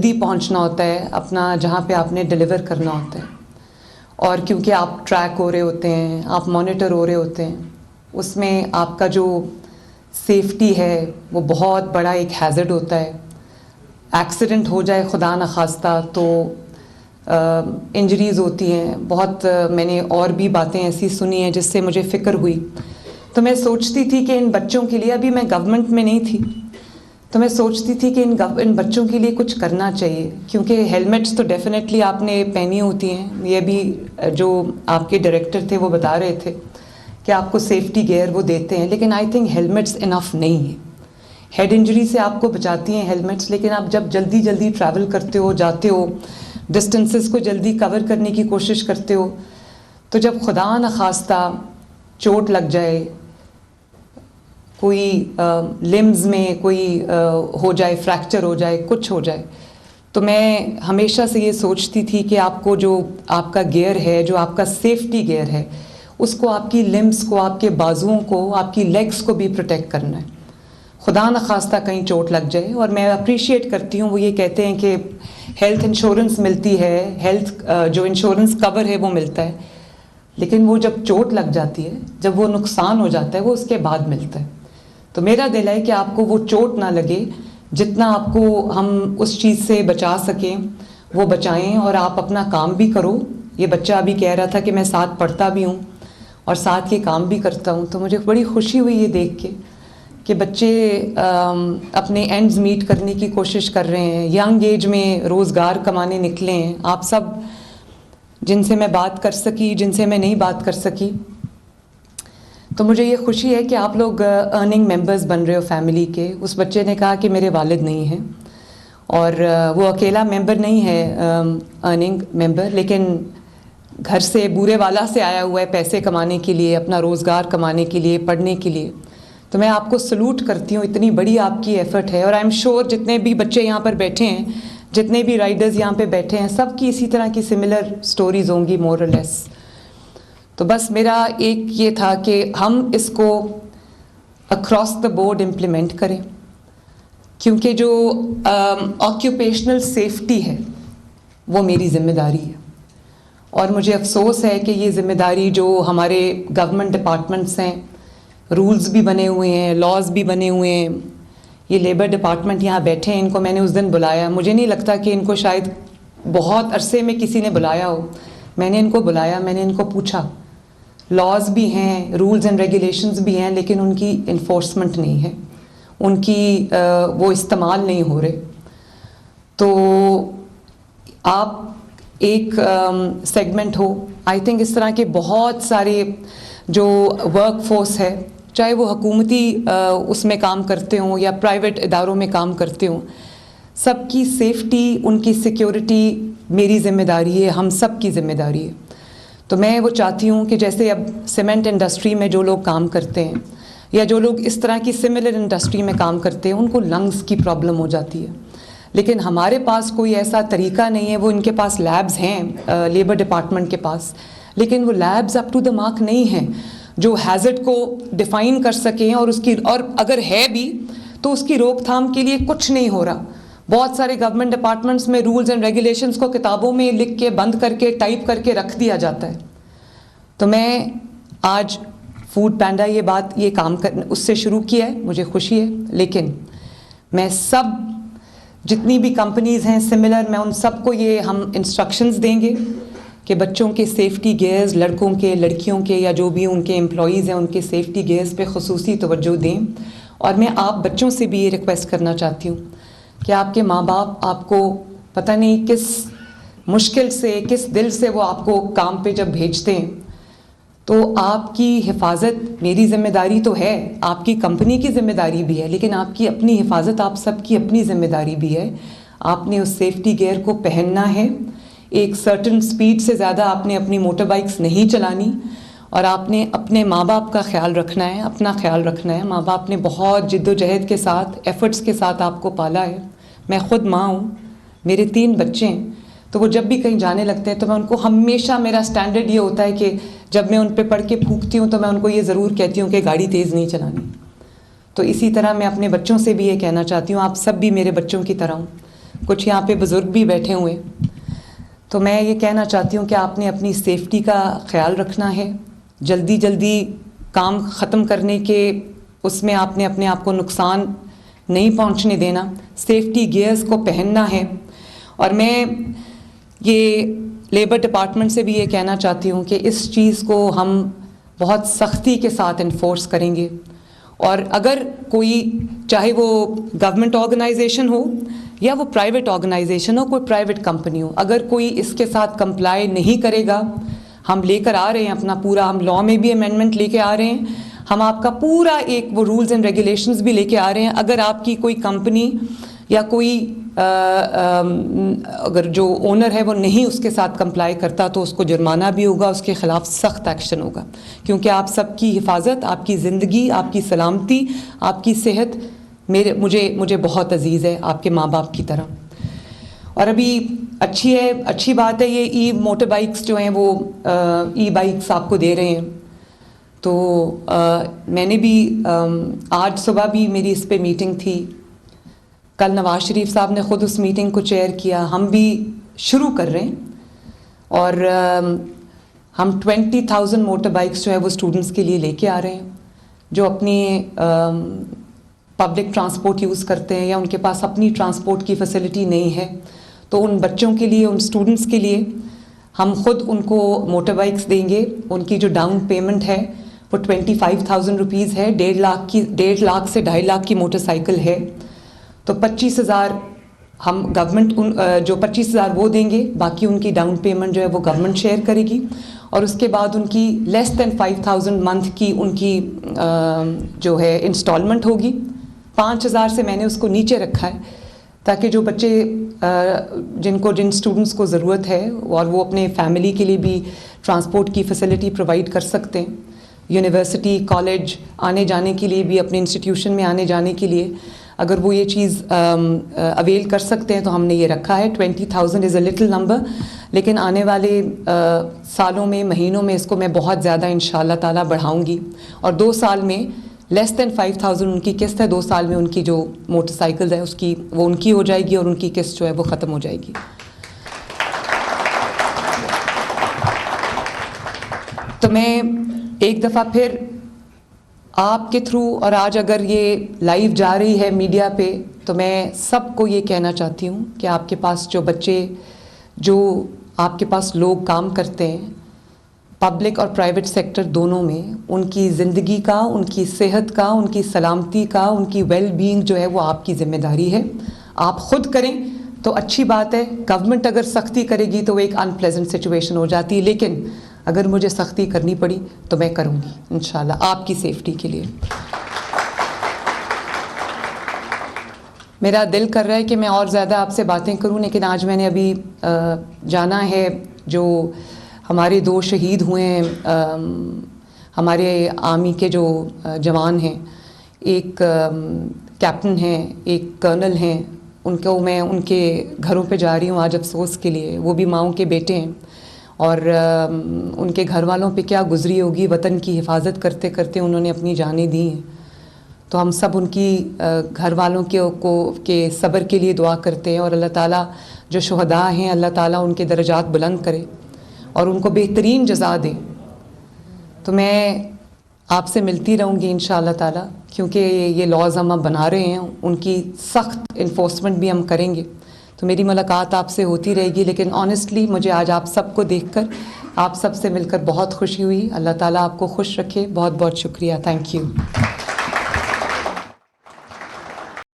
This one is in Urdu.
جلدی پہنچنا ہوتا ہے اپنا جہاں پہ آپ نے ڈیلیور کرنا ہوتا ہے، اور کیونکہ آپ ٹریک ہو رہے ہوتے ہیں، آپ مانیٹر ہو رہے ہوتے ہیں، اس میں آپ کا جو سیفٹی ہے وہ بہت بڑا ایک ہیزرڈ ہوتا ہے. ایکسیڈنٹ ہو جائے خدا نخواستہ تو انجریز ہوتی ہیں بہت. میں نے اور بھی باتیں ایسی سنی ہیں جس سے مجھے فکر ہوئی. تو میں سوچتی تھی کہ ان بچوں کے لیے، ابھی میں گورنمنٹ میں نہیں تھی، تو میں سوچتی تھی کہ ان بچوں کے لیے کچھ کرنا چاہیے، کیونکہ ہیلمٹس تو ڈیفینیٹلی آپ نے پہنی ہوتی ہیں. یہ بھی جو آپ کے ڈائریکٹر تھے وہ بتا رہے تھے کہ آپ کو سیفٹی گیئر وہ دیتے ہیں، لیکن آئی تھنک ہیلمٹس انف نہیں ہیں. ہیڈ انجری سے آپ کو بچاتی ہیں ہیلمٹس، لیکن آپ جب جلدی ٹریول کرتے ہو، جاتے ہو، ڈسٹنسز کو جلدی کور کرنے کی کوشش کرتے ہو، تو جب خدا نخواستہ چوٹ لگ جائے، کوئی لمز میں کوئی ہو جائے، فریکچر ہو جائے، کچھ ہو جائے، تو میں ہمیشہ سے یہ سوچتی تھی کہ آپ کو جو آپ کا گیئر ہے، جو آپ کا سیفٹی گیئر ہے، اس کو آپ کی لمز کو، آپ کے بازوؤں کو، آپ کی لیگز کو بھی پروٹیکٹ کرنا ہے. خدا نخواستہ کہیں چوٹ لگ جائے. اور میں اپریشیٹ کرتی ہوں، وہ یہ کہتے ہیں کہ ہیلتھ انشورنس ملتی ہے، ہیلتھ جو انشورنس کور ہے وہ ملتا ہے، لیکن وہ جب چوٹ لگ جاتی ہے، جب وہ نقصان ہو جاتا ہے، وہ اس کے بعد ملتا ہے. تو میرا دل ہے کہ آپ کو وہ چوٹ نہ لگے، جتنا آپ کو ہم اس چیز سے بچا سکیں وہ بچائیں، اور آپ اپنا کام بھی کرو. یہ بچہ ابھی کہہ رہا تھا کہ میں ساتھ پڑھتا بھی ہوں اور ساتھ یہ کام بھی کرتا ہوں، تو مجھے بڑی خوشی ہوئی یہ دیکھ کے کہ بچے اپنے اینڈز میٹ کرنے کی کوشش کر رہے ہیں، ینگ ایج میں روزگار کمانے نکلے ہیں. آپ سب جن سے میں بات کر سکی، جن سے میں نہیں بات کر سکی، تو مجھے یہ خوشی ہے کہ آپ لوگ ارننگ ممبرز بن رہے ہو فیملی کے. اس بچے نے کہا کہ میرے والد نہیں ہیں، اور وہ اکیلا ممبر نہیں ہے ارننگ ممبر، لیکن گھر سے بورے والا سے آیا ہوا ہے پیسے کمانے کے لیے، اپنا روزگار کمانے کے لیے، پڑھنے کے لیے. تو میں آپ کو سلوٹ کرتی ہوں، اتنی بڑی آپ کی ایفرٹ ہے. اور آئی ایم شیور جتنے بھی بچے یہاں پر بیٹھے ہیں، جتنے بھی رائڈرز یہاں پہ بیٹھے ہیں، سب کی اسی طرح کی سملر سٹوریز ہوں گی مور اور لیس. تو بس میرا ایک یہ تھا کہ ہم اس کو اکراس دا بورڈ امپلیمنٹ کریں، کیونکہ جو آکیوپیشنل سیفٹی ہے وہ میری ذمہ داری ہے. اور مجھے افسوس ہے کہ یہ ذمہ داری جو ہمارے گورنمنٹ ڈپارٹمنٹس ہیں، رولز بھی بنے ہوئے ہیں، لاز بھی بنے ہوئے ہیں. یہ لیبر ڈپارٹمنٹ یہاں بیٹھے ہیں، ان کو میں نے اس دن بلایا. مجھے نہیں لگتا کہ ان کو شاید بہت عرصے میں کسی نے بلایا ہو. میں نے ان کو بلایا، میں نے ان کو پوچھا. لاز بھی ہیں، رولز اینڈ ریگولیشنز بھی ہیں، لیکن ان کی انفورسمنٹ نہیں ہے، ان کی وہ استعمال نہیں ہو رہے. تو آپ ایک سیگمنٹ ہو، آئی تھنک اس طرح کے بہت سارے جو ورک فورس ہے، چاہے وہ حکومتی اس میں کام کرتے ہوں یا پرائیویٹ اداروں میں کام کرتے ہوں، سب کی سیفٹی، ان کی سیکیورٹی میری ذمہ داری ہے، ہم سب کی ذمہ داری ہے. تو میں وہ چاہتی ہوں کہ جیسے اب سیمنٹ انڈسٹری میں جو لوگ کام کرتے ہیں، یا جو لوگ اس طرح کی سملر انڈسٹری میں کام کرتے ہیں، ان کو لنگز کی پرابلم ہو جاتی ہے، لیکن ہمارے پاس کوئی ایسا طریقہ نہیں ہے. وہ ان کے پاس لیبز ہیں لیبر ڈپارٹمنٹ کے پاس، لیکن وہ labs up to the mark نہیں ہیں جو ہیزرڈ کو ڈیفائن کر سکیں، اور اگر ہے بھی تو اس کی روک تھام کے لیے کچھ نہیں ہو رہا. بہت سارے گورنمنٹ ڈپارٹمنٹس میں رولز اینڈ ریگولیشنز کو کتابوں میں لکھ کے بند کر کے ٹائپ کر کے رکھ دیا جاتا ہے. تو میں آج فوڈ پینڈا یہ کام اس سے شروع کیا ہے، مجھے خوشی ہے. لیکن میں سب جتنی بھی کمپنیز ہیں سملر، میں ان سب کو یہ ہم انسٹرکشنز دیں گے کہ بچوں کے سیفٹی گیئرز، لڑکوں کے، لڑکیوں کے، یا جو بھی ان کے امپلائیز ہیں، ان کے سیفٹی گیئرز پہ خصوصی توجہ دیں. اور میں آپ بچوں سے بھی یہ ریکویسٹ کرنا چاہتی ہوں کہ آپ کے ماں باپ آپ کو پتہ نہیں کس مشکل سے، کس دل سے وہ آپ کو کام پہ جب بھیجتے ہیں، تو آپ کی حفاظت میری ذمہ داری تو ہے، آپ کی کمپنی کی ذمہ داری بھی ہے، لیکن آپ کی اپنی حفاظت آپ سب کی اپنی ذمہ داری بھی ہے. آپ نے اس سیفٹی گیئر کو پہننا ہے. ایک سرٹن سپیڈ سے زیادہ آپ نے اپنی موٹر بائکس نہیں چلانی، اور آپ نے اپنے ماں باپ کا خیال رکھنا ہے، اپنا خیال رکھنا ہے. ماں باپ نے بہت جد و جہد کے ساتھ، ایفرٹس کے ساتھ آپ کو پالا ہے. میں خود ماں ہوں، میرے 3 بچے ہیں. تو وہ جب بھی کہیں جانے لگتے ہیں تو میں ان کو ہمیشہ، میرا سٹینڈرڈ یہ ہوتا ہے کہ جب میں ان پہ پڑھ کے پھونکتی ہوں تو میں ان کو یہ ضرور کہتی ہوں کہ گاڑی تیز نہیں چلانی. تو اسی طرح میں اپنے بچوں سے بھی یہ کہنا چاہتی ہوں، آپ سب بھی میرے بچوں کی طرح ہوں. کچھ یہاں پہ بزرگ بھی بیٹھے ہوئے ہیں. تو میں یہ کہنا چاہتی ہوں کہ آپ نے اپنی سیفٹی کا خیال رکھنا ہے. جلدی کام ختم کرنے کے اس میں آپ نے اپنے آپ کو نقصان نہیں پہنچنے دینا. سیفٹی گیئرز کو پہننا ہے. اور میں یہ لیبر ڈپارٹمنٹ سے بھی یہ کہنا چاہتی ہوں کہ اس چیز کو ہم بہت سختی کے ساتھ انفورس کریں گے. اور اگر کوئی چاہے وہ گورنمنٹ آرگنائزیشن ہو یا وہ پرائیویٹ آرگنائزیشن ہو, کوئی پرائیویٹ کمپنی ہو, اگر کوئی اس کے ساتھ کمپلائی نہیں کرے گا, ہم لے کر آ رہے ہیں اپنا پورا, ہم لاء میں بھی امینڈمنٹ لے کے آ رہے ہیں, ہم آپ کا پورا ایک وہ رولز اینڈ ریگولیشنز بھی لے کے آ رہے ہیں. اگر آپ کی کوئی کمپنی یا کوئی اگر جو اونر ہے وہ نہیں اس کے ساتھ کمپلائی کرتا تو اس کو جرمانہ بھی ہوگا, اس کے خلاف سخت ایکشن ہوگا. کیونکہ آپ سب کی حفاظت, آپ کی زندگی, آپ کی سلامتی, آپ کی صحت مجھے بہت عزیز ہے, آپ کے ماں باپ کی طرح. اور ابھی اچھی بات ہے یہ ای موٹر بائکس جو ہیں وہ ای بائکس آپ کو دے رہے ہیں. تو میں نے بھی آج صبح بھی میری اس پہ میٹنگ تھی. کل نواز شریف صاحب نے خود اس میٹنگ کو چیئر کیا. ہم بھی شروع کر رہے ہیں اور ہم 20,000 موٹر بائکس جو ہے وہ اسٹوڈنٹس کے لیے لے کے آ رہے ہیں جو اپنی پبلک ٹرانسپورٹ یوز کرتے ہیں یا ان کے پاس اپنی ٹرانسپورٹ کی فیسلٹی نہیں ہے. تو ان بچوں کے لیے, ان اسٹوڈنٹس کے لیے ہم خود ان کو موٹر بائکس دیں گے. ان کی جو ڈاؤن پیمنٹ ہے وہ 25,000 روپیز ہے. 1.5 لاکھ سے 2.5 لاکھ کی موٹر سائیکل ہے. تو 25,000 ہم گورنمنٹ جو 25,000 وہ دیں گے, باقی ان کی ڈاؤن پیمنٹ جو ہے وہ گورنمنٹ شیئر کرے گی. اور اس کے بعد ان کی لیس دین 5,000 منتھ کی ان کی جو ہے انسٹالمنٹ ہوگی. 5,000 سے میں نے اس کو نیچے رکھا ہے تاکہ جو بچے جن اسٹوڈنٹس کو ضرورت ہے اور وہ اپنے فیملی کے لیے بھی ٹرانسپورٹ کی فیسلٹی پرووائڈ کر سکتے ہیں, یونیورسٹی کالج آنے جانے کے لیے بھی, اپنے انسٹیٹیوشن میں آنے جانے کے لیے اگر وہ یہ چیز اویل کر سکتے ہیں تو ہم نے یہ رکھا ہے. 20,000 از اے لٹل نمبر, لیکن آنے والے سالوں میں, مہینوں میں اس کو میں بہت زیادہ انشاءاللہ تعالیٰ بڑھاؤں گی. اور 2 سال میں لیس دین 5,000 ان کی قسط ہے. 2 سال میں ان کی جو موٹر سائیکل ہے اس کی وہ ان کی ہو جائے گی اور ان کی قسط جو ہے وہ ختم ہو جائے گی. تو میں ایک دفعہ پھر آپ کے تھرو, اور آج اگر یہ لائیو جا رہی ہے میڈیا پہ, تو میں سب کو یہ کہنا چاہتی ہوں کہ آپ کے پاس جو بچے, جو آپ کے پاس لوگ کام کرتے ہیں پبلک اور پرائیویٹ سیکٹر دونوں میں, ان کی زندگی کا, ان کی صحت کا, ان کی سلامتی کا, ان کی ویل بینگ جو ہے وہ آپ کی ذمہ داری ہے. آپ خود کریں تو اچھی بات ہے. گورنمنٹ اگر سختی کرے گی تو وہ ایک ان پلیزنٹ سچویشن ہو جاتی ہے, لیکن اگر مجھے سختی کرنی پڑی تو میں کروں گی انشاءاللہ آپ کی سیفٹی کے لیے. میرا دل کر رہا ہے کہ میں اور زیادہ آپ سے باتیں کروں, لیکن آج میں نے ابھی جانا ہے جو ہمارے 2 شہید ہوئے ہیں, ہمارے آرمی کے جو جوان ہیں, ایک کیپٹن ہیں, ایک کرنل ہیں, ان کو میں ان کے گھروں پہ جا رہی ہوں آج افسوس کے لیے. وہ بھی ماؤں کے بیٹے ہیں اور ان کے گھر والوں پہ کیا گزری ہوگی. وطن کی حفاظت کرتے کرتے انہوں نے اپنی جانیں دی ہیں. تو ہم سب ان کی گھر والوں کے صبر کے لیے دعا کرتے ہیں, اور اللہ تعالیٰ جو شہداء ہیں اللہ تعالیٰ ان کے درجات بلند کرے اور ان کو بہترین جزا دے. تو میں آپ سے ملتی رہوں گی انشاءاللہ تعالیٰ, کیونکہ یہ لاز ہم بنا رہے ہیں, ان کی سخت انفورسمنٹ بھی ہم کریں گے. تو میری ملاقات آپ سے ہوتی رہے گی, لیکن آنیسٹلی مجھے آج آپ سب کو دیکھ کر, آپ سب سے مل کر بہت خوشی ہوئی. اللہ تعالیٰ آپ کو خوش رکھے. بہت بہت شکریہ. Thank you.